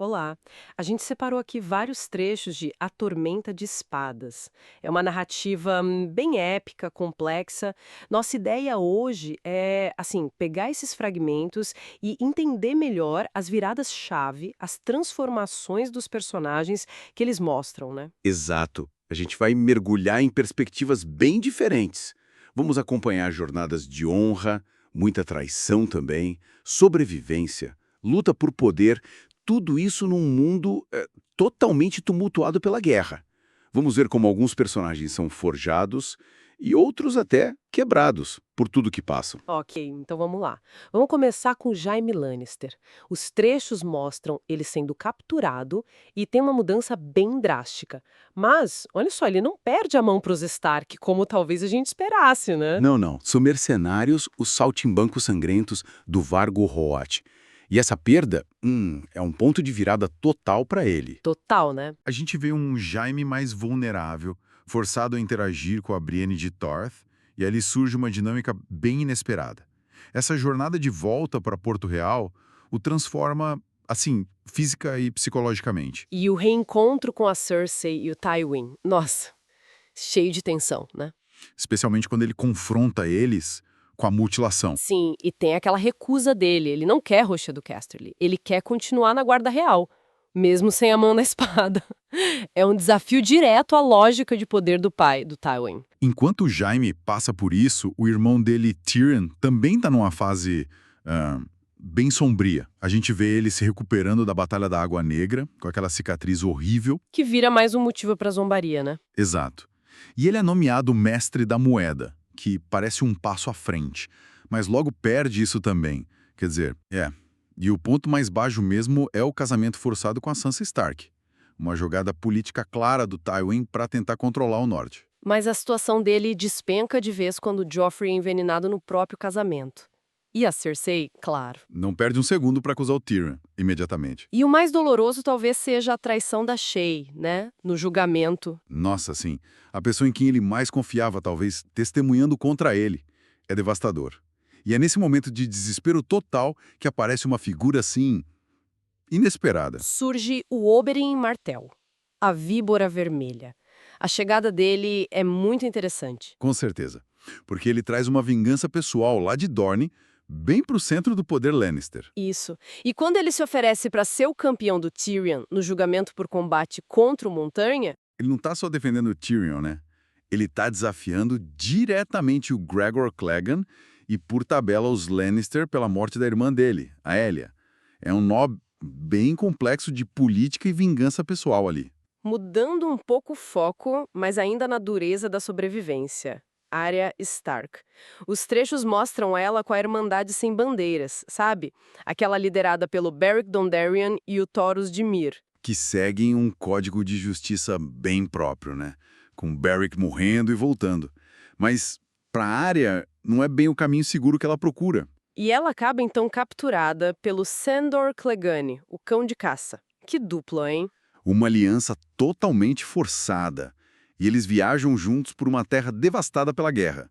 Olá, a gente separou aqui vários trechos de A Tormenta de Espadas. É uma narrativa bem épica, complexa. Nossa ideia hoje é, assim, pegar esses fragmentos e entender melhor as viradas-chave, as transformações dos personagens que eles mostram, né? Exato. A gente vai mergulhar em perspectivas bem diferentes. Vamos acompanhar jornadas de honra, muita traição também, sobrevivência, luta por poder, tudo isso num mundo totalmente tumultuado pela guerra. Vamos ver como alguns personagens são forjados e outros até quebrados por tudo que passam. Ok, então vamos lá. Vamos começar com Jaime Lannister. Os trechos mostram ele sendo capturado e tem uma mudança bem drástica. Mas, olha só, ele não perde a mão para os Stark, como talvez a gente esperasse, né? Não, não. São mercenários, os saltimbancos sangrentos do Vargo Hoat. E essa perda, é um ponto de virada total para ele. Total, né? A gente vê um Jaime mais vulnerável, forçado a interagir com a Brienne de Tarth, e ali surge uma dinâmica bem inesperada. Essa jornada de volta para Porto Real o transforma, assim, física e psicologicamente. E o reencontro com a Cersei e o Tywin. Nossa, cheio de tensão, né? Especialmente quando ele confronta eles com a mutilação. Sim, e tem aquela recusa dele. Ele não quer Roxa do Casterly. Ele quer continuar na Guarda Real, mesmo sem a mão na espada. É um desafio direto à lógica de poder do pai, do Tywin. Enquanto o Jaime passa por isso, o irmão dele, Tyrion, também está numa fase bem sombria. A gente vê ele se recuperando da Batalha da Água Negra, com aquela cicatriz horrível. Que vira mais um motivo para zombaria, né? Exato. E ele é nomeado Mestre da Moeda, que parece um passo à frente, mas logo perde isso também. Quer dizer, E o ponto mais baixo mesmo é o casamento forçado com a Sansa Stark. Uma jogada política clara do Tywin para tentar controlar o norte. Mas a situação dele despenca de vez quando Joffrey é envenenado no próprio casamento. E a Cersei, claro. Não perde um segundo para acusar o Tyrion, imediatamente. E o mais doloroso talvez seja a traição da Shae, né? No julgamento. Nossa, sim. A pessoa em quem ele mais confiava, talvez, testemunhando contra ele. É devastador. E é nesse momento de desespero total que aparece uma figura, assim, inesperada. Surge o Oberyn Martell, a víbora vermelha. A chegada dele é muito interessante. Com certeza. Porque ele traz uma vingança pessoal lá de Dorne, bem pro centro do poder Lannister. Isso. E quando ele se oferece para ser o campeão do Tyrion no julgamento por combate contra o Montanha, Ele não tá só defendendo o Tyrion, né? Ele tá desafiando diretamente o Gregor Clegane e, por tabela, os Lannister pela morte da irmã dele, a Elia. É um nó bem complexo de política e vingança pessoal ali. mudando um pouco o foco, mas ainda na dureza da sobrevivência. Arya Stark. Os trechos mostram ela com a Irmandade Sem Bandeiras, sabe? Aquela liderada pelo Beric Dondarrion e o Thoros de Myr. Que seguem um código de justiça bem próprio, né? Com Beric morrendo e voltando. Mas, pra Arya, não é bem o caminho seguro que ela procura. E ela acaba então capturada pelo Sandor Clegane, o cão de caça. Que dupla, hein? Uma aliança totalmente forçada. E eles viajam juntos por uma terra devastada pela guerra.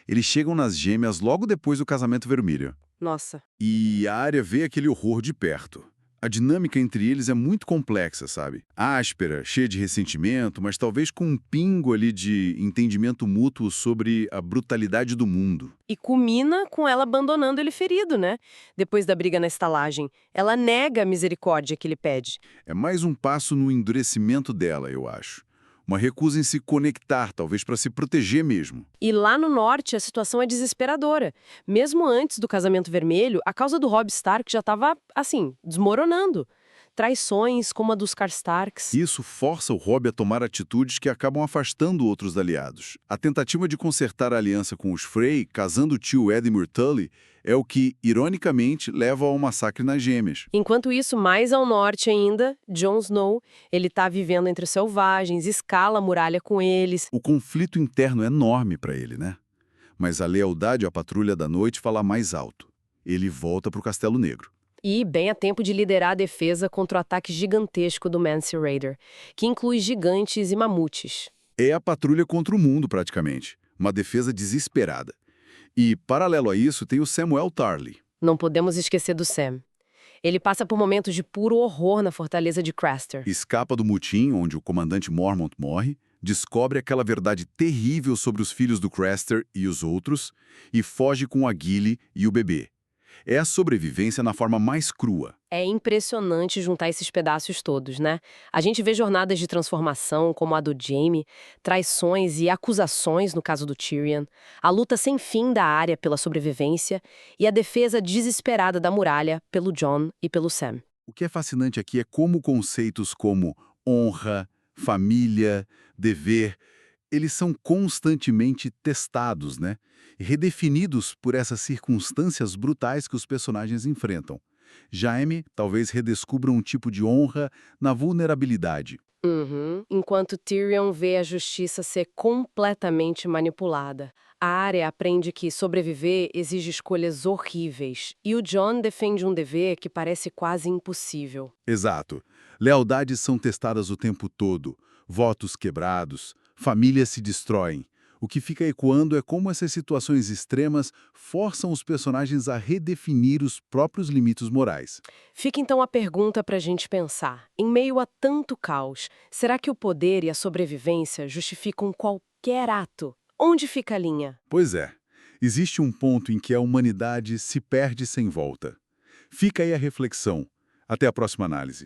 Eles chegam nas Gêmeas logo depois do casamento vermelho. Nossa. E a Arya vê aquele horror de perto. A dinâmica entre eles é muito complexa, sabe? Áspera, cheia de ressentimento, mas talvez com um pingo ali de entendimento mútuo sobre a brutalidade do mundo. E culmina com ela abandonando ele ferido, né? Depois da briga na estalagem. Ela nega a misericórdia que ele pede. É mais um passo no endurecimento dela, eu acho. Uma recusa em se conectar, talvez para se proteger mesmo. E lá no norte a situação é desesperadora. Mesmo antes do casamento vermelho, a causa do Robb Stark já estava, assim, desmoronando. Traições como a dos Karstarks. Isso força o Robb a tomar atitudes que acabam afastando outros aliados. A tentativa de consertar a aliança com os Frey, casando o tio Edmure Tully, é o que, ironicamente, leva ao massacre nas Gêmeas. Enquanto isso, mais ao norte ainda, Jon Snow, ele tá vivendo entre os selvagens, escala a muralha com eles. O conflito interno é enorme para ele, né? Mas a lealdade à Patrulha da Noite fala mais alto. Ele volta para o Castelo Negro. E bem a tempo de liderar a defesa contra o ataque gigantesco do Mance Raider, que inclui gigantes e mamutes. É a patrulha contra o mundo, praticamente. Uma defesa desesperada. E, paralelo a isso, tem o Samuel Tarly. Não podemos esquecer do Sam. Ele passa por momentos de puro horror na fortaleza de Craster. Escapa do mutim, onde o comandante Mormont morre, descobre aquela verdade terrível sobre os filhos do Craster e os outros, e foge com a Gilly e o bebê. É a sobrevivência na forma mais crua. É impressionante juntar esses pedaços todos, né? A gente vê jornadas de transformação, como a do Jaime, traições e acusações no caso do Tyrion, a luta sem fim da Arya pela sobrevivência e a defesa desesperada da muralha pelo Jon e pelo Sam. O que é fascinante aqui é como conceitos como honra, família, dever, eles são constantemente testados, né? E redefinidos por essas circunstâncias brutais que os personagens enfrentam. Jaime talvez redescubra um tipo de honra na vulnerabilidade. Uhum. Enquanto Tyrion vê a justiça ser completamente manipulada. A Arya aprende que sobreviver exige escolhas horríveis, e o Jon defende um dever que parece quase impossível. Exato. Lealdades são testadas o tempo todo, votos quebrados, famílias se destroem. O que fica ecoando é como essas situações extremas forçam os personagens a redefinir os próprios limites morais. Fica então a pergunta para a gente pensar. Em meio a tanto caos, será que o poder e a sobrevivência justificam qualquer ato? Onde fica a linha? Pois é, existe um ponto em que a humanidade se perde sem volta. Fica aí a reflexão. Até a próxima análise.